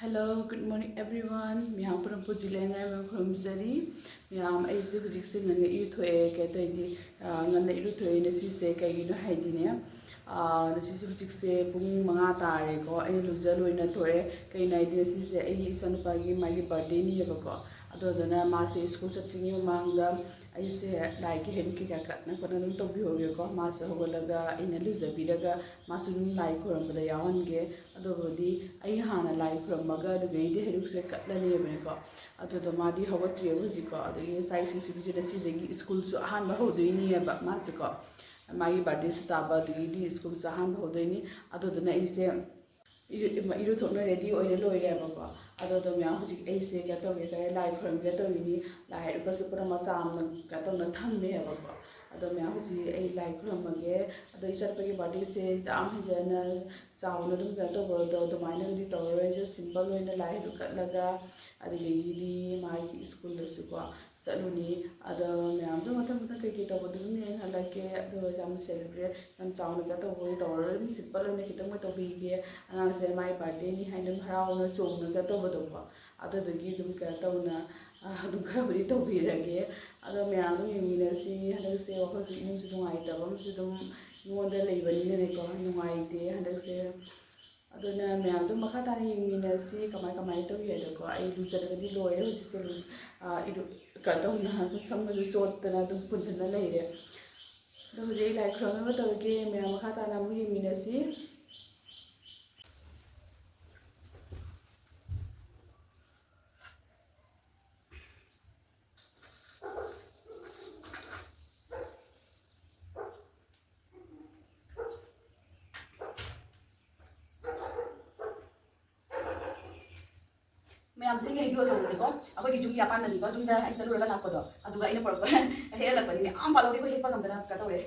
Hello, good morning everyone. Miyam puram pujilenga miyam from Zari. Miyam aise hujik se ngane iru thoe kaya tayi ngane iru thoe nasi se kaya gino haidi ne. Nasi se hujik se pung mga tare ko ay luzalo ina thoe kaya naidi nasi se ay echanupagi magi birthday ni yaba ko. Adodana mase school chatringi mamanga aise like hem ki kaka na kona nung tobi hoge ko mase hogolaga ina luzabiraga masu nung like korambada yawange adobodi ay hana like koramaga adugaydi herukse katlani yabane ko adodo madi hawatri yabuzi ko adagi sai sing da sidagi school su ahanba hodoini yaba mase ko magi birthday su taba adugidi school su ahanba hodoini adodana aise iru thokna ready oine loire ba ado mya hujik aise kya to ge lai khram ge to ni lai ru pas pura ma sam na ka to na tham me ba ko ado mya huji ai lai khram ma ge ado isar pa ge body se jam he jana chaw na dum ga to bo do mai na di to re je simple oine lai ru kat laga adi ge di mai school su ko saluni ado mya do mata mata ke to bo dum ne halake ado jam celebrate jam chaw na ga to bo to re simple oine ki to ma to bi ge angang se mai birthday ni hainum harau na chong na ga to bo ko adudagi dum ka tawna dum khara bari tawbirage ado myam dum yengminasi hadakse wakhal su inung su dungai tabam su dum ngonda leibani ne ko nungaite hadakse aduna myam dum makha tani yengminasi kamai kamai tawi hada ko ai lu sadagadi loire hojite lu idu ka tawna samma ju chotna dum punjana leire do je lai khram ma tawge myam makha tana mu yengminasi मैं हमसे ये video समझ सको अब की जुम यापान नहीं को जुम दा आई चलो रगा लाको दो अदुगा इन पर हे लगबनी में आम बालो को हेपा गमदना कतोरे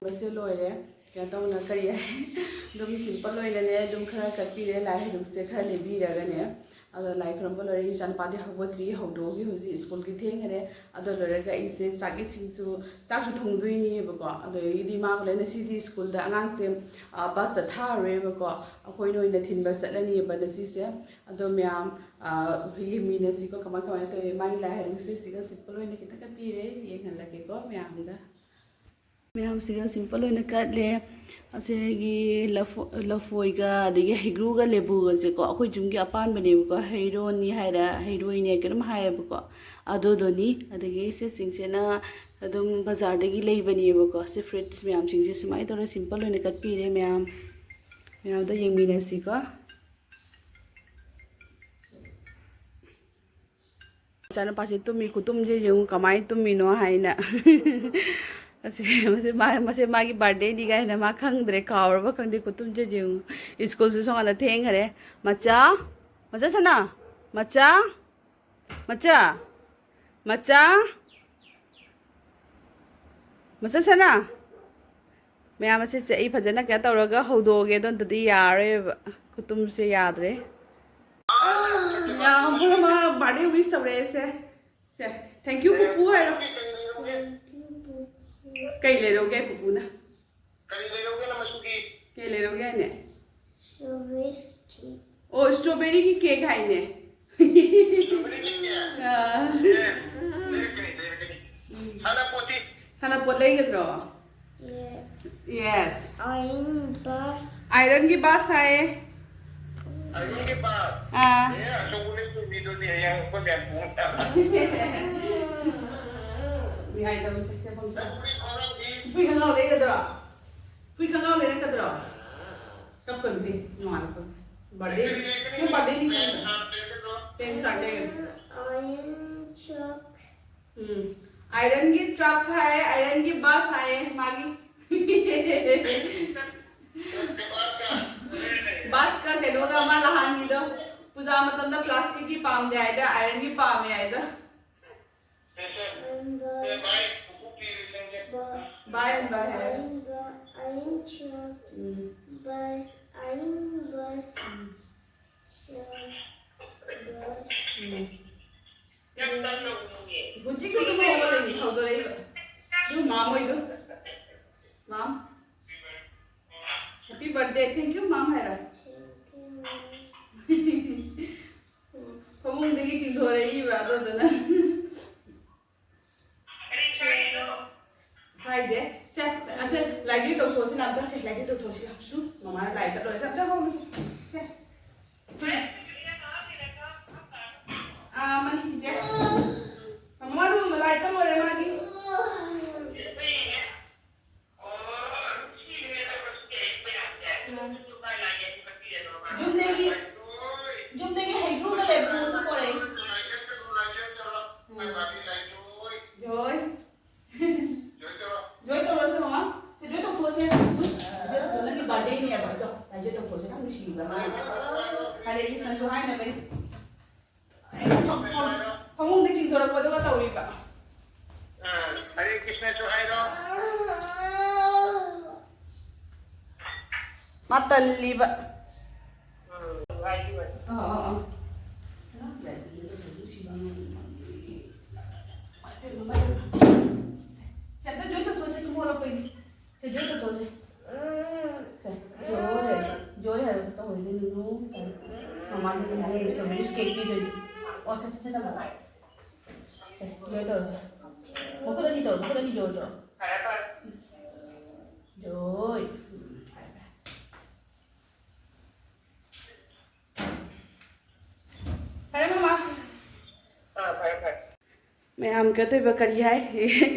ꯕꯁꯦ ꯂꯣꯏꯔꯦ ꯀꯩꯅꯣ ꯇꯧꯅ ꯀꯔꯤ ꯑꯗꯨꯝ ꯁꯤꯝꯄꯜ ꯑꯣꯏꯅꯅꯦ ꯑꯗꯨꯝ ꯈꯔ ꯀꯠꯄꯤꯔꯦ ꯂꯥꯏ ꯍꯩꯔꯨꯛꯁꯦ ꯈꯔ ꯂꯩꯕꯤꯔꯒꯅꯦ ꯑꯗꯣ ꯂꯥꯏ ꯈꯨꯔꯨꯝꯕ ꯂꯣꯏꯔꯦ ꯏꯆꯥꯅꯨꯄꯥꯗꯤ ꯍꯧꯒꯠꯇ꯭ꯔꯤ ꯍꯧꯗꯣꯛꯑꯒꯤ ꯍꯧꯖꯤꯛ ꯁ꯭ꯀꯨꯜꯒꯤ ꯊꯦꯡꯈꯔꯦ ꯑꯗꯣ ꯂꯣꯏꯔꯒ ꯑꯩꯁꯦ ꯆꯥꯛ ꯏꯁꯤꯡꯁꯨ ꯆꯥꯛꯁꯨ ꯊꯣꯡꯗꯣꯏꯅꯦꯕꯀꯣ ꯑꯗꯨꯗꯒꯤꯗꯤ ꯃꯥꯒ ꯂꯣꯏꯅ ꯉꯁꯤꯗꯤ ꯁ꯭ꯀꯨꯜꯗ ꯑꯉꯥꯡꯁꯦ ꯕꯁꯇ ꯊꯥꯔꯨꯔꯦꯕꯀꯣ ꯑꯩꯈꯣꯏꯅ ꯑꯣꯏꯅ ꯊꯤꯟꯕ ꯆꯠꯂꯅꯤꯕ ꯉꯁꯤꯁꯦ ꯑꯗꯣ ꯃꯌꯥꯝ ꯌꯦꯡꯃꯤꯟꯅꯁꯤꯀꯣ ꯀꯃꯥꯏꯅ ꯇꯧꯋꯤ ꯃꯥꯒꯤ ꯂꯥꯏ ꯍꯩꯔꯨꯛꯁꯦ ꯁꯤꯒ ꯁꯤꯝꯄꯜ ꯑꯣꯏꯅ ꯈꯤꯇꯪ ꯀꯠꯄꯤꯔꯦ ꯌꯦꯡꯍꯜꯂꯒꯦꯀꯣ ꯃꯌꯥꯝꯁꯤꯒ ꯁꯤꯝꯄꯜ ꯑꯣꯏꯅ ꯀꯠꯂꯦ ꯑꯁꯤꯒꯤ ꯂꯐꯣꯏꯒ ꯑꯗꯒꯤ ꯍꯩꯒ꯭ꯔꯨꯒ ꯂꯦꯕꯨꯒꯁꯦꯀꯣ ꯑꯩꯈꯣꯏ ꯌꯨꯝꯒꯤ ꯑꯄꯥꯟꯕꯅꯦꯕꯀꯣ ꯍꯩꯔꯣꯟꯅꯤ ꯍꯥꯏꯔ ꯍꯩꯔꯣꯏꯅꯦ ꯀꯩꯅꯣꯝ ꯍꯥꯏꯌꯦꯕꯀꯣ ꯑꯗꯨꯗꯨꯅꯤ ꯑꯗꯒꯤ ꯁꯤꯁꯤꯡꯁꯤꯅ ꯑꯗꯨꯝ ꯕꯖꯥꯔꯗꯒꯤ ꯂꯩꯕꯅꯦꯕꯀꯣ ꯁꯤ ꯐ꯭ꯔꯨꯏꯠꯁ ꯃꯌꯥꯝꯁꯤꯡꯁꯦ ꯁꯨꯃꯥꯏꯅ ꯇꯧꯔꯒ ꯁꯤꯝꯄꯜ ꯑꯣꯏꯅ ꯀꯠꯄꯤꯔꯦ ꯃꯌꯥꯝꯗ ꯌꯦꯡꯃꯤꯟꯅꯁꯤꯀꯣ ꯏꯆꯥꯅꯨꯄꯥꯁꯦ ꯇꯨꯝꯃꯤ ꯈꯨꯇꯨꯝꯁꯦ ꯌꯦꯡꯉꯨ ꯀꯃꯥꯏꯅ ꯇꯨꯝꯃꯤꯅꯣ ꯍꯥꯏꯅ ꯃꯁꯤ ꯃꯥꯒꯤ ꯕꯥꯔꯗꯦꯅꯤ ꯀꯥꯏꯅ ꯃꯥ ꯈꯪꯗ꯭ꯔꯦ ꯀꯥꯎꯔꯕ ꯈꯪꯗꯦ ꯈꯨꯇꯨꯝꯁꯦ ꯌꯦꯡꯉꯨ ꯁ꯭ꯀꯨꯜꯁꯨ ꯁꯣꯝꯀꯥꯟꯗ ꯊꯦꯡꯈꯔꯦ ꯃꯆꯥ ꯁꯅꯥ ꯃꯆꯥ ꯁꯅꯥ ꯃꯌꯥꯝ ꯑꯁꯤꯁꯦ ꯑꯩ ꯐꯖꯅ ꯀꯩꯅꯣ ꯇꯧꯔꯒ ꯍꯧꯗꯣꯛꯑꯒꯦ ꯑꯗꯣ ꯑꯝꯇꯗꯤ ꯌꯥꯔꯣꯏꯕ ꯈꯨꯇꯨꯝꯁꯦ ꯌꯥꯗ꯭ꯔꯦ ꯌꯥꯝ ꯃꯥ ꯕꯥꯔꯗꯦ ꯋꯤꯁ ꯇꯧꯔꯛꯑꯦ ꯁꯦ ꯊꯦꯡꯛ ꯌꯨ ꯄꯨꯄꯨ ꯍꯥꯏꯔꯣ ꯀꯩ ꯂꯩꯔꯧꯒꯦ ꯄꯨꯄꯨꯅ ꯀꯩ ꯂꯩꯔꯧꯒꯦ ꯍꯥꯏꯅꯦ ꯑꯣ ꯏꯁꯇ꯭ꯔꯣꯕꯦꯔꯤꯒꯤ ꯀꯦꯛ ꯍꯥꯏꯅꯦ ꯁꯥꯟꯅꯄꯣꯠ ꯂꯩꯒꯗ꯭ꯔꯣ ꯌꯦꯁ ꯑꯥꯏꯔꯟꯒꯤ ꯕꯥꯁ ꯍꯥꯏꯌꯦ ꯐꯨꯏ ꯈꯪꯒꯥꯎ ꯂꯩꯒꯗ꯭ꯔꯣ ꯐꯨꯏ ꯈꯪꯒꯥꯎ ꯂꯩꯔꯛꯀꯗ꯭ꯔꯣ ꯀꯞꯀꯅꯨꯗꯤ ꯅꯨꯡꯉꯥꯏꯀꯣ ꯕꯥꯔꯗꯦ ꯅꯪ ꯕꯥꯔꯗꯦꯅꯤ ꯈꯪꯗ꯭ꯔꯣ ꯄꯦꯟ ꯁꯥꯔꯠ ꯂꯩꯒꯗ꯭ꯔꯣ आयरन की ट्रक है आयरन की बस है मागी बस का कहो का मा लहानी दो पूजा मतलब प्लास्टिक की पाम दे आयदा आयरन की पाम है आयदा बाय बाय है बस आयरन बस बुद्धि को तुम होगा लेकिन हो तो रही तू माम होई तो माम हैप्पी बर्थडे थैंक यू माम है रा फमुंग दगी चिंग थोरे ही बात हो ना साइड है अच्छा लाइक तो सोच ना तो लाइक तो सोच ना तू मम्मा लाइक तो ऐसा तो हो से मन कीजिए मम्मा रूम लाइक तो बोले मागी जुमनेगी हैग्रू का लेबू से पड़े जोय जोय तो रोसे मम्मा से जोय तो खोसे जो लगी बर्थडे नहीं है बच्चों जोय तो खोसे ना मुश्किल है हरे कृष्ण सुहाय ना भाई फमुंग दे चिंग थोड़ा पदो का तौरी का हरे कृष्ण सुहाय रो मतल्ली बा मैम कहते करी है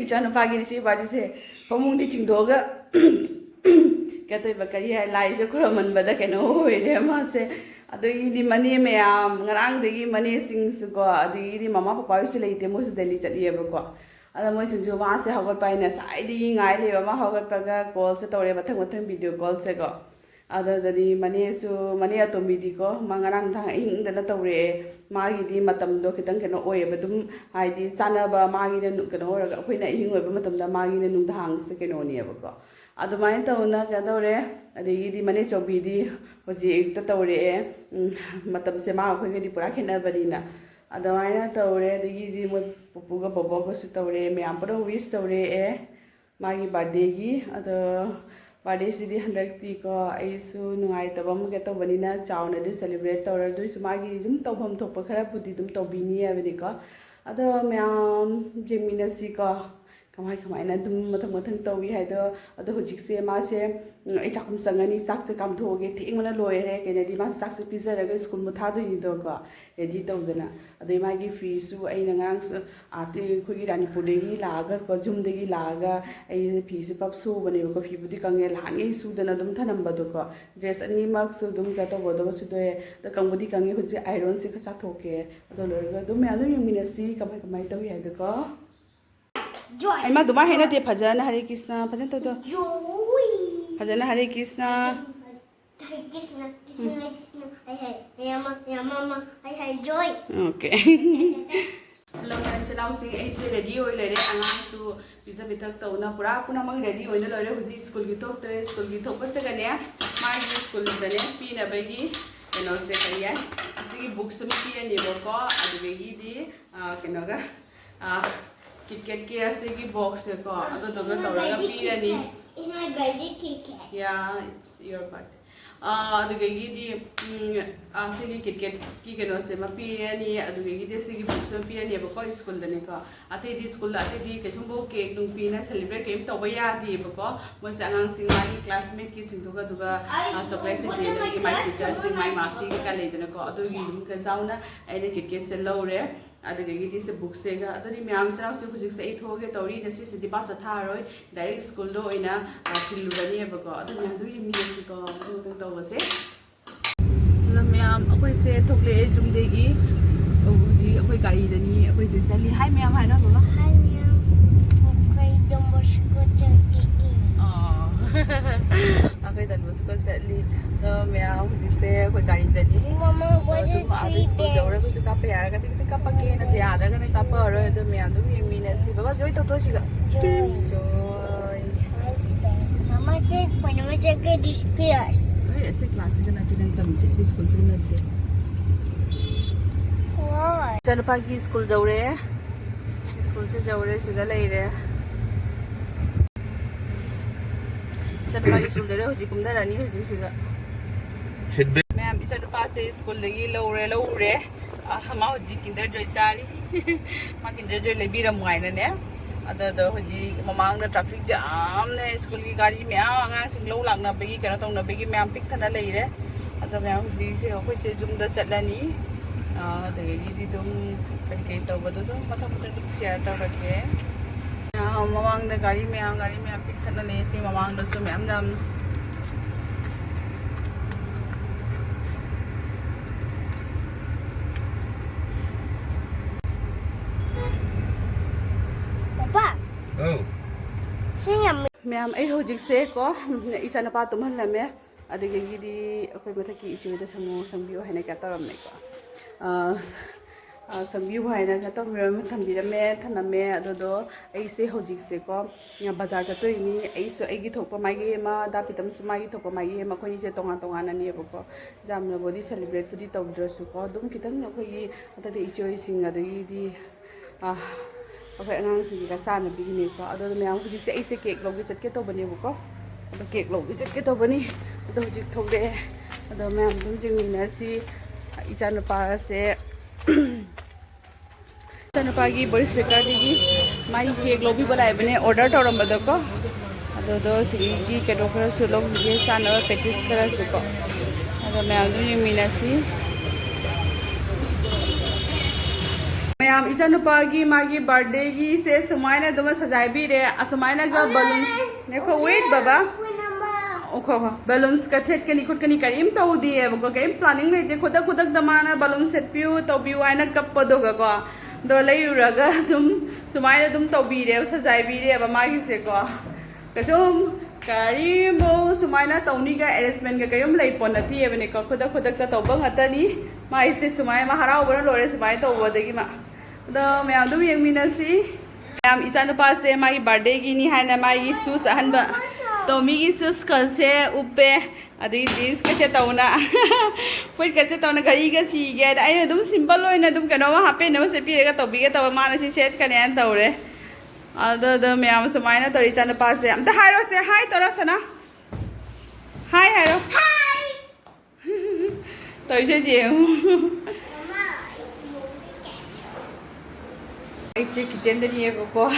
इचानुपागी सी बाजी से फमुंग चिंधोगा कहते करी है लाइसे खुरमनबद कनो होइरे मासे अदगी मने ma'am ngaraangdagi mane singsuko adigi mama papa su leite mo su deli chaliebako ada mo su ma se hogot pai na sai di ngai le ma hogot paga call se tore mathang mathang video call se ko ada dani mane su mane atombi di ko mangarang thang ing dana tore magi di matam do kitang keno oye badum hai di sana ba magi ne keno oraga akoina ing oiba matam da magi ne nung thang se keno ni abako ꯑꯗꯨꯃꯥꯏꯅ ꯇꯧꯅ ꯀꯩꯅꯣ ꯇꯧꯔꯦ ꯑꯗꯒꯤꯗꯤ ꯃꯅꯦ ꯆꯧꯕꯤꯗꯤ ꯍꯧꯖꯤꯛꯇ ꯇꯧꯔꯛꯑꯦ ꯃꯇꯝꯁꯦ ꯃꯥ ꯑꯩꯈꯣꯏꯒꯗꯤ ꯄꯨꯔꯥ ꯈꯦꯠꯅꯕꯅꯤꯅ ꯑꯗꯨꯃꯥꯏꯅ ꯇꯧꯔꯦ ꯑꯗꯒꯤꯗꯤ ꯃꯣꯏ ꯄꯨꯄꯨꯒ ꯕꯣꯕꯣꯒꯁꯨ ꯇꯧꯔꯦ ꯃꯌꯥꯝ ꯄꯨꯟꯅ ꯋꯤꯁ ꯇꯧꯔꯛꯑꯦ ꯃꯥꯒꯤ ꯕꯥꯔꯗꯦꯒꯤ ꯑꯗꯣ ꯕꯥꯔꯗꯦꯁꯤꯗꯤ ꯍꯟꯗꯛꯇꯤꯀꯣ ꯑꯩꯁꯨ ꯅꯨꯡꯉꯥꯏꯇꯕ ꯑꯃꯒ ꯇꯧꯕꯅꯤꯅ ꯆꯥꯎꯅꯗꯤ ꯁꯦꯂꯦꯕ꯭ꯔꯦꯠ ꯇꯧꯔꯦ ꯑꯗꯨꯏꯁꯨ ꯃꯥꯒꯤ ꯑꯗꯨꯝ ꯇꯧꯐꯝ ꯊꯣꯛꯄ ꯈꯔꯕꯨꯗꯤ ꯑꯗꯨꯝ ꯇꯧꯕꯤꯅꯤ ꯍꯥꯏꯕꯅꯤꯀꯣ ꯑꯗꯣ ꯃꯌꯥꯝ ꯌꯦꯡꯃꯤꯟꯅꯁꯤꯀꯣ ꯀꯃꯥꯏꯅ ꯑꯗꯨꯝ ꯃꯊꯪ ꯇꯧꯋꯤ ꯍꯥꯏꯗꯣ ꯑꯗꯣ ꯍꯧꯖꯤꯛꯁꯦ ꯃꯥꯁꯦ ꯑꯩ ꯆꯥꯛꯈꯨꯝ ꯆꯪꯉꯅꯤ ꯆꯥꯛꯁꯦ ꯀꯥꯝꯊꯣꯛꯑꯒꯦ ꯊꯦꯡꯕꯅ ꯂꯣꯏꯔꯦ ꯀꯩꯅꯣꯗꯤ ꯃꯥꯁꯦ ꯆꯥꯛꯁꯦ ꯄꯤꯖꯔꯒ ꯁ꯭ꯀꯨꯜ ꯊꯥꯗꯣꯏꯅꯤꯗꯣꯀꯣ ꯔꯦꯗꯤ ꯇꯧꯗꯅ ꯑꯗꯩ ꯃꯥꯒꯤ ꯐꯤꯁꯨ ꯑꯩꯅ ꯉꯔꯥꯡ ꯑꯩꯈꯣꯏꯒꯤ ꯔꯥꯅꯤꯄꯨꯔꯗꯒꯤ ꯂꯥꯛꯑꯒ ꯌꯨꯝꯗꯒꯤ ꯂꯥꯛꯑꯒ ꯑꯩꯁꯦ ꯐꯤꯁꯦ ꯄꯞ ꯁꯨꯕꯅꯦꯕꯀꯣ ꯐꯤꯕꯨꯗꯤ ꯀꯪꯉꯦ ꯂꯍꯥꯟꯒꯩ ꯁꯨꯗꯅ ꯑꯗꯨꯝ ꯊꯅꯝꯕꯗꯣꯀꯣ ꯗ꯭ꯔꯦꯁ ꯑꯅꯤꯃꯛꯁꯨ ꯑꯗꯨꯝ ꯀꯩꯅꯣ ꯇꯧꯕꯗꯨꯒ ꯁꯨꯗꯣꯛꯑꯦ ꯑꯗꯣ ꯀꯪꯕꯨꯗꯤ ꯀꯪꯉꯦ ꯍꯧꯖꯤꯛ ꯑꯥꯏꯔꯣꯟꯁꯦ ꯈꯔ ꯆꯥꯊꯣꯛꯀꯦ ꯑꯗꯣ ꯂꯣꯏꯔꯒ ꯑꯗꯨꯝ ꯃꯌꯥꯝ ꯑꯗꯨꯝ ꯌꯦꯡꯃꯤꯟꯅꯁꯤ ꯀꯃꯥꯏꯅ ꯇꯧꯋꯤ ꯍꯥꯏꯗꯣꯀꯣ ꯑꯩ ꯃꯥ ꯑꯗꯨꯃꯥꯏꯅ ꯍꯥꯏꯅꯗꯦ ꯐꯖꯅ ꯍꯔꯦ ꯀ꯭ꯔꯤꯁꯅ ꯐꯖꯅ ꯇꯧꯗꯣ ꯐꯖꯅ ꯍꯔꯦ ꯀ꯭ꯔꯤꯁꯅ ꯑꯣꯀꯦ ꯍꯜꯂꯣ ꯃꯌꯥꯝ ꯏꯅꯥꯎꯁꯤꯡ ꯑꯩꯁꯦ ꯔꯦꯗꯤ ꯑꯣꯏ ꯂꯩꯔꯦ ꯑꯉꯥꯡꯁꯨ ꯄꯤꯖ ꯄꯤꯊꯛ ꯇꯧꯅ ꯄꯨꯔꯥ ꯄꯨꯝꯅꯃꯛ ꯔꯦꯗꯤ ꯑꯣꯏꯅ ꯂꯣꯏꯔꯦ ꯍꯧꯖꯤꯛ ꯁ꯭ꯀꯨꯜꯒꯤ ꯊꯣꯛꯇ꯭ꯔꯦ ꯁ꯭ꯀꯨꯜꯒꯤ ꯊꯣꯛꯄꯁꯤꯒꯅꯦ ꯃꯥꯒꯤ ꯁ꯭ꯀꯨꯜꯗꯅꯦ ꯄꯤꯅꯕꯒꯤ ꯀꯩꯅꯣꯁꯦ ꯀꯔꯤ ꯌꯥꯏ ꯑꯁꯤꯒꯤ ꯕꯨꯛꯁ ꯑꯃ ꯄꯤꯔꯅꯦꯕꯀꯣ ꯑꯗꯨꯗꯒꯤꯗꯤ ꯀꯩꯅꯣꯒ ꯀꯤꯠꯀꯦꯠꯀꯤ ꯑꯁꯤꯒꯤ ꯕꯣꯛꯁꯁꯦꯀꯣ ꯑꯗꯨꯗꯨꯒ ꯇꯧꯔꯒ ꯄꯤꯔꯅꯤ It's my birthday ticket. Yeah, it's your birthday. ꯑꯗꯨꯗꯒꯤꯗꯤ ꯑꯁꯤꯒꯤ ꯀꯤꯠꯀꯦꯠꯀꯤ ꯀꯩꯅꯣꯁꯦ ꯑꯃ ꯄꯤꯔꯅꯤ ꯑꯗꯨꯗꯒꯤꯗꯤ ꯑꯁꯤꯒꯤ ꯕꯨꯛꯁ ꯑꯃ ꯄꯤꯔꯅꯦꯕꯀꯣ ꯁ꯭ꯀꯨꯜꯗꯅꯤꯀꯣ ꯑꯇꯩꯗꯤ ꯁ꯭ꯀꯨꯜꯗ ꯑꯇꯩꯗꯤ ꯀꯩꯊꯨꯝꯕꯣ ꯀꯦꯛ ꯅꯨꯡꯄꯤꯅ ꯁꯦꯂꯦꯕ꯭ꯔꯦꯠ ꯀꯩꯝ ꯇꯧꯕ ꯌꯥꯗꯦꯕꯀꯣ ꯃꯣꯏꯁꯦ ꯑꯉꯥꯡꯁꯤꯡ ꯃꯥꯒꯤ ꯀ꯭ꯂꯥꯁꯃꯦꯠꯀꯤꯁꯤꯡꯗꯨꯒ ꯑꯗꯨꯒ ꯆꯣꯀ꯭ꯂꯦꯠꯁꯦ ꯆꯦꯟꯕꯒꯤ ꯃꯥꯒꯤ ꯇꯤꯆꯔꯁꯤꯡ ꯃꯥꯒꯤ ꯃꯥꯁꯤ ꯀꯩꯀꯥ ꯂꯩꯗꯅꯀꯣ ꯑꯗꯨꯒꯤ ꯑꯗꯨꯝ ꯆꯥꯎꯅ ꯑꯩꯅ ꯀꯤꯠꯀꯦꯠꯁꯦ ꯂꯧꯔꯦ ꯑꯗꯨꯗꯒꯤꯗꯤ ꯁꯦ ꯕꯨꯛꯁꯦꯒ ꯑꯗꯨꯗꯤ ꯃꯌꯥꯝꯁꯤꯅꯁꯨ ꯍꯧꯖꯤꯛꯁꯦ ꯑꯩ ꯊꯣꯛꯑꯒꯦ ꯇꯧꯔꯤ ꯉꯁꯤꯁꯤꯗꯤ ꯕꯥꯁ ꯊꯥꯔꯣꯏ ꯗꯥꯏꯔꯦꯛ ꯁ꯭ꯀꯨꯜꯗ ꯑꯣꯏꯅ ꯊꯤꯜꯂꯨꯔꯅꯦꯕꯀꯣ ꯑꯗꯨ ꯃꯌꯥꯝꯗꯨ ꯌꯦꯡꯃꯤꯟꯅꯁꯤꯀꯣ ꯑꯗꯨ ꯇꯧꯕꯁꯦ ꯃꯌꯥꯝ ꯑꯩꯈꯣꯏꯁꯦ ꯊꯣꯛꯂꯛꯑꯦ ꯌꯨꯝꯗꯒꯤ ꯇꯧꯕꯗꯤ ꯑꯩꯈꯣꯏ ꯒꯥꯔꯤꯗꯅꯤ ꯑꯩꯈꯣꯏꯁꯦ ꯆꯠꯂꯤ ꯍꯥꯏ ꯃꯌꯥꯝ ꯍꯥꯏꯅ ꯕꯕꯥ Hi, ma'am. Okay, the mosquito checking. ꯑꯩꯈꯣꯏ ꯇꯟꯕꯨꯁꯀꯣ ꯆꯠꯂꯤ ꯑꯗꯣ ꯃꯌꯥꯝ ꯍꯧꯖꯤꯛꯁꯦ ꯑꯩꯈꯣꯏ ꯒꯥꯔꯤꯗꯅꯤ Mama, what ꯑꯗꯨꯝ are ꯑꯥꯗ three ꯁ꯭ꯀꯨꯜ bands? ꯌꯧꯔꯒꯁꯨ ꯀꯥꯞꯄ ꯌꯥꯔꯒꯗꯤ ꯀꯥꯞꯄꯛꯀꯦ ꯅꯠꯇ꯭ꯔ ꯌꯥꯗ꯭ꯔꯒꯅ ꯀꯥꯞꯄꯛꯑꯔꯣꯏ ꯑꯗꯣ ꯃꯌꯥꯝ ꯑꯗꯨꯝ ꯌꯦꯡꯃꯤꯟꯅꯁꯤ ꯕꯕꯥ ꯖꯣꯏ ꯇꯧꯊꯣꯛꯑꯁꯤꯒ Joy. Joy Mama said when we check this class. ꯑꯁꯤ ꯀ꯭ꯂꯥꯁꯁꯤꯗ ꯅꯠꯇꯦ ꯅꯪ ꯇꯝꯃꯤꯁꯦ ꯁꯤ ꯁ꯭ꯀꯨꯜꯁꯤꯗ ꯅꯠꯇꯦ Why? ꯏꯆꯥꯅꯨꯄꯥꯒꯤ ꯁ꯭ꯀꯨꯜ ꯌꯧꯔꯦ ꯁ꯭ꯀꯨꯜꯁꯦ ꯌꯧꯔꯦ ꯁꯤꯗ ꯂꯩꯔꯦ ꯏꯆꯥꯅꯨꯄꯥꯒꯤ ꯁ꯭ꯀꯨꯜ ꯌꯧꯔꯦ ꯍꯧꯖꯤꯛ ꯀꯨꯝꯊꯔꯅꯤ ꯍꯧꯖꯤꯛ ꯁꯤꯗ ꯃꯌꯥꯝ ꯏꯆꯥꯅꯨꯄꯥꯁꯦ ꯁ꯭ꯀꯨꯜꯗꯒꯤ ꯂꯧꯔꯦ ꯃꯥ ꯍꯧꯖꯤꯛ ꯀꯤꯟꯗꯔ ꯖꯣꯏ ꯆꯥꯔꯤ ꯃꯥ ꯀꯤꯟꯗꯔ ꯖꯣꯏ ꯂꯩꯕꯤꯔꯝꯃꯨ ꯍꯥꯏꯅꯅꯦ ꯑꯗꯨꯗꯣ ꯍꯧꯖꯤꯛ ꯃꯃꯥꯡꯗ ꯇ꯭ꯔꯥꯐꯤꯛ ꯖꯥꯝꯅ ꯁ꯭ꯀꯨꯜꯒꯤ ꯒꯥꯔꯤ ꯃꯌꯥꯝ ꯑꯉꯥꯡꯁꯤꯡ ꯂꯧ ꯂꯥꯛꯅꯕꯒꯤ ꯀꯩꯅꯣ ꯇꯧꯅꯕꯒꯤ ꯃꯌꯥꯝ ꯄꯤꯛꯊꯅ ꯂꯩꯔꯦ ꯑꯗꯣ ꯃꯌꯥꯝ ꯍꯧꯖꯤꯛꯁꯦ ꯑꯩꯈꯣꯏꯁꯦ ꯌꯨꯝꯗ ꯆꯠꯂꯅꯤ ꯑꯗꯒꯤꯗꯤ ꯑꯗꯨꯝ ꯀꯩ ꯇꯧꯕꯗꯣ ꯑꯗꯨꯝ ꯃꯊꯪ ꯑꯗꯨꯝ ꯁꯤꯌꯔ ꯇꯧꯔꯛꯀꯦ ꯃꯃꯥꯡꯗ ꯒꯥꯔꯤ ꯃꯌꯥꯝ ꯄꯤꯛꯊꯅ ꯂꯩ ꯁꯤ ꯃꯃꯥꯡꯗꯁꯨ ꯃꯌꯥꯝ Papa. Oh. Sing a ꯃꯌꯥꯝ ꯑꯩ ꯍꯧꯖꯤꯛꯁꯦ ꯀꯣ ꯏꯆꯥꯅꯨꯄꯥ ꯇꯨꯝꯍꯜꯂꯝꯃꯦ ꯑꯗꯒꯤꯗꯤ ꯑꯩꯈꯣꯏ ꯃꯊꯛꯀꯤ ꯏꯆꯦꯗ ꯁꯪꯕꯤꯌꯨ ꯍꯥꯏꯅ ꯀꯌꯥ ꯇꯧꯔꯝꯃꯦꯀꯣ ꯁꯪꯕꯤꯌꯨ ꯍꯥꯏꯅ ꯊꯝꯕꯤꯔꯝꯃꯦ ꯊꯅꯝꯃꯦ ꯑꯗꯨꯗꯣ ꯑꯩꯁꯦ ꯍꯧꯖꯤꯛꯁꯦꯀꯣ ꯕꯖꯥꯔ ꯆꯠꯇꯣꯏꯅꯤ ꯑꯩꯁꯨ ꯑꯩꯒꯤ ꯊꯣꯛꯄ ꯃꯥꯒꯤ ꯑꯃ ꯗꯥꯄꯤꯇꯝꯁꯨ ꯃꯥꯒꯤ ꯊꯣꯛꯄ ꯃꯥꯒꯤ ꯑꯃ ꯑꯩꯈꯣꯏꯅꯤꯁꯦ ꯇꯣꯉꯥꯟꯅꯅꯦꯕꯀꯣ ꯌꯥꯝꯅꯕꯨꯗꯤ ꯁꯦꯂꯦꯕ꯭ꯔꯦꯠꯄꯨꯗꯤ ꯇꯧꯗ꯭ꯔꯁꯨꯀꯣ ꯑꯗꯨꯝ ꯈꯤꯇꯪ ꯑꯩꯈꯣꯏꯒꯤ ꯑꯇꯩ ꯏꯆꯦꯁꯤꯡ ꯑꯗꯒꯤꯗꯤ ꯑꯩꯈꯣꯏ ꯑꯉꯥꯡꯁꯤꯡꯒꯤꯒ ꯆꯥꯅꯕꯤꯒꯤꯅꯦꯀꯣ ꯑꯗꯣ ꯃꯌꯥꯝ ꯍꯧꯖꯤꯛꯁꯦ ꯑꯩꯁꯦ ꯀꯦꯛ ꯂꯧꯒꯦ ꯆꯠꯀꯦ ꯇꯧꯕꯅꯦꯕꯀꯣ ꯑꯗꯣ ꯀꯦꯛ ꯂꯧꯒꯦ ꯆꯠꯀꯦ ꯇꯧꯕꯅꯤ ꯑꯗꯣ ꯍꯧꯖꯤꯛ ꯊꯣꯛꯂꯛꯑꯦ ꯑꯗꯣ ꯃꯌꯥꯝ ꯑꯗꯨꯝ ꯌꯦꯡꯃꯤꯟꯅꯁꯤ ꯏꯆꯥꯅꯨꯄꯥꯁꯦ ꯏꯆꯥꯅꯨꯄꯥꯒꯤ ꯕꯣꯏꯁ ꯕꯦꯀꯔꯗꯒꯤ ꯃꯥꯒꯤ ꯀꯦꯛ ꯂꯧꯕꯤꯕ ꯂꯥꯛꯏꯕꯅꯦ ꯑꯣꯔꯗꯔ ꯇꯧꯔꯝꯕꯗꯣꯀꯣ ꯑꯗꯨꯗꯣ ꯁꯤꯒꯤ ꯀꯩꯅꯣ ꯈꯔꯁꯨ ꯂꯧꯕꯤꯒꯦ ꯆꯥꯅꯕ ꯄꯦꯇꯤꯁ ꯈꯔꯁꯨꯀꯣ ꯑꯗꯣ ꯃꯌꯥꯝ ꯑꯗꯨꯝ ꯌꯦꯡꯃꯤꯟꯅꯁꯤ ꯃꯌꯥꯝ ꯏꯆꯥꯅꯨꯄꯥꯒꯤ ꯃꯥꯒꯤ ꯕꯥꯔꯗꯦꯒꯤꯁꯦ ꯁꯨꯃꯥꯏꯅ ꯑꯗꯨꯝ ꯁꯖꯥꯏꯕꯤꯔꯦ ꯑꯁꯨꯃꯥꯏꯅꯒ ꯕꯂꯨꯟꯁ ꯅꯦꯈꯣ ꯋꯦꯠ ꯕꯕꯥ ꯕꯦꯂꯨꯟꯁꯀ ꯊꯦꯠꯀꯅꯤ ꯈꯣꯠꯀꯅꯤ ꯀꯔꯤꯝ ꯇꯧꯗꯦꯕꯀꯣ ꯀꯔꯤꯝ ꯄ꯭ꯂꯥꯅꯤꯡ ꯂꯩꯇꯦ ꯈꯨꯗꯛꯇ ꯃꯥꯅ ꯕꯂꯨꯟ ꯁꯦꯠꯄꯤꯌꯨ ꯇꯧꯕꯤꯌꯨ ꯍꯥꯏꯅ ꯀꯞꯄꯗꯨꯒꯀꯣ ꯑꯗꯣ ꯂꯩꯔꯨꯔꯒ ꯑꯗꯨꯝ ꯁꯨꯃꯥꯏꯅ ꯑꯗꯨꯝ ꯇꯧꯕꯤꯔꯦꯕ ꯁꯖꯥꯏꯕꯤꯔꯦꯕ ꯃꯥꯒꯤꯁꯦꯀꯣ ꯀꯩꯁꯨꯝ ꯀꯔꯤꯝꯐꯧ ꯁꯨꯃꯥꯏꯅ ꯇꯧꯅꯤꯒ ꯑꯦꯔꯦꯟꯖꯃꯦꯟꯒ ꯀꯔꯤꯝ ꯂꯩ ꯄꯣꯠ ꯅꯠꯇꯦꯕꯅꯦꯀꯣ ꯈꯨꯗꯛꯇ ꯇꯧꯕ ꯉꯥꯛꯇꯅꯤ ꯃꯥꯒꯤꯁꯦ ꯁꯨꯃꯥꯏꯅ ꯃꯥ ꯍꯔꯥꯎꯕꯅ ꯂꯣꯏꯔꯦ ꯁꯨꯃꯥꯏꯅ ꯇꯧꯕꯗꯒꯤ ꯑꯗꯣ ꯃꯌꯥꯝ ꯑꯗꯨꯝ ꯌꯦꯡꯃꯤꯟꯅꯁꯤ ꯃꯌꯥꯝ ꯏꯆꯥꯅꯨꯄꯥꯁꯦ ꯃꯥꯒꯤ ꯕꯥꯔꯗꯦꯒꯤꯅꯤ ꯍꯥꯏꯅ ꯃꯥꯒꯤ ꯁꯨꯁ ꯑꯍꯟꯕ Tommy sus kalse uppe adi jeans ka che tauna foot ka che tauna gari ga si ge ai dum simple loina dum kano ma hape no se pi ga to bi ga to ma na si set ka ne an tawre ada me am so mai na tori chan pa se am ta hairo se hi tora sana hi hairo hi tori se je ai se kitchen da ni ko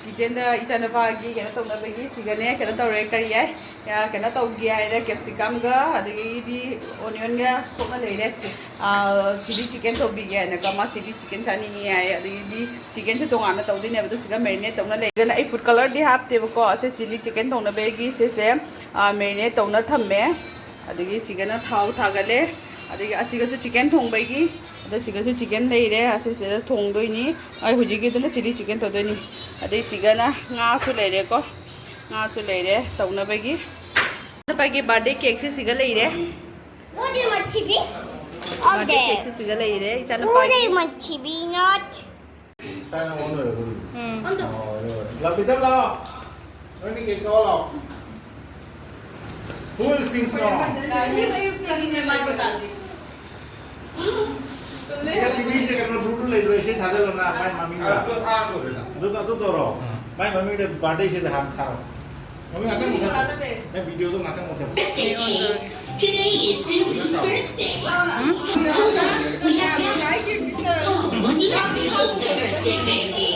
kitchen da echanupagi kena tongna bagi sigane kena tawre kari ai ya kena tawgi ai da capsicum ga adagi di onion ga thokna leire chili chicken to bi ga na kama chili chicken chani ni ai adagi di chicken se tongana tawdi ne ba siga marinate tongna le ga ai food color di hap te ko ase chili chicken tongna bagi se marinate tongna thamme adagi sigana thau thagale adagi asiga su chicken thong bagi ada siga su chicken leire ase se thong doi ni ai huji gi dona chili chicken to doi ni adai sigana nga su leire ko nga su leire tawna bagi pagi birthday cake se siga leire What do you want to be? Up birthday cake se there. siga leire chana What do pagi you want to be? Not. Tay nó ngon rồi. Làm gì đâu lo. Nói đi cái co lo. Full sing song. Kita TV से करना ढूंढ ले जो ऐसे था ले लो ना my mummy का तो था को देना तो रो माय मम्मी के बर्थडे से हम था मम्मी आते मुझे मैं वीडियो तो आते मुझे Today is Susie's birthday. We have happy birthday, baby.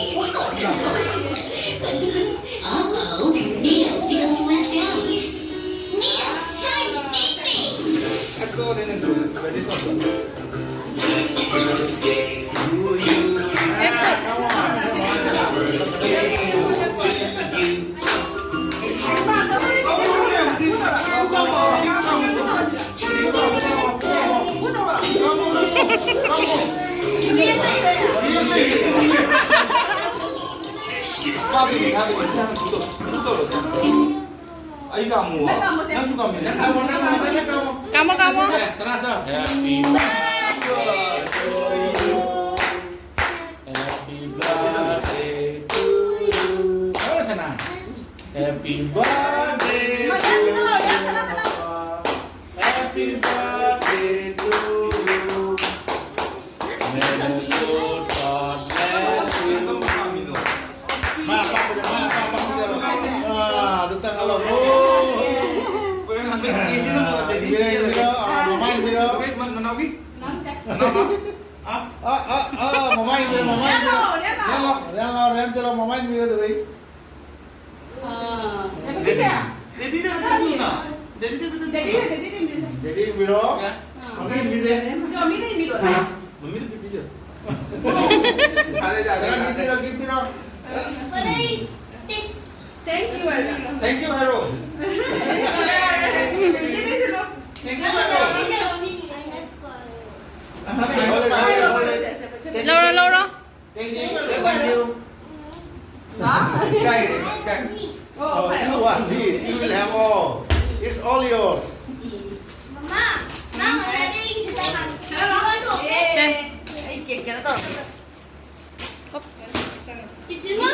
Oh, Neil feels left out. Neil, come meet me. Aku dengan tu, very soft. Happy birthday to you. Ay kamu, yang juga milih. kamu Serasa happy birthday to you happy birthday to you oh sana happy birthday to you happy birthday to you may the Lord God bless you ma tentang Allah mamain Rian chalo mamain mira tu bhai jadi miro mungkin bide Mami tu video. give miro thank you Thank you, Hero. Thank you, Hero. Laura thank you say thank you Guy, guy. oh you want this you will have all it's all yours Mama, Mama, ready? Sit down. Mama, go. ai cake kena tawre It's in my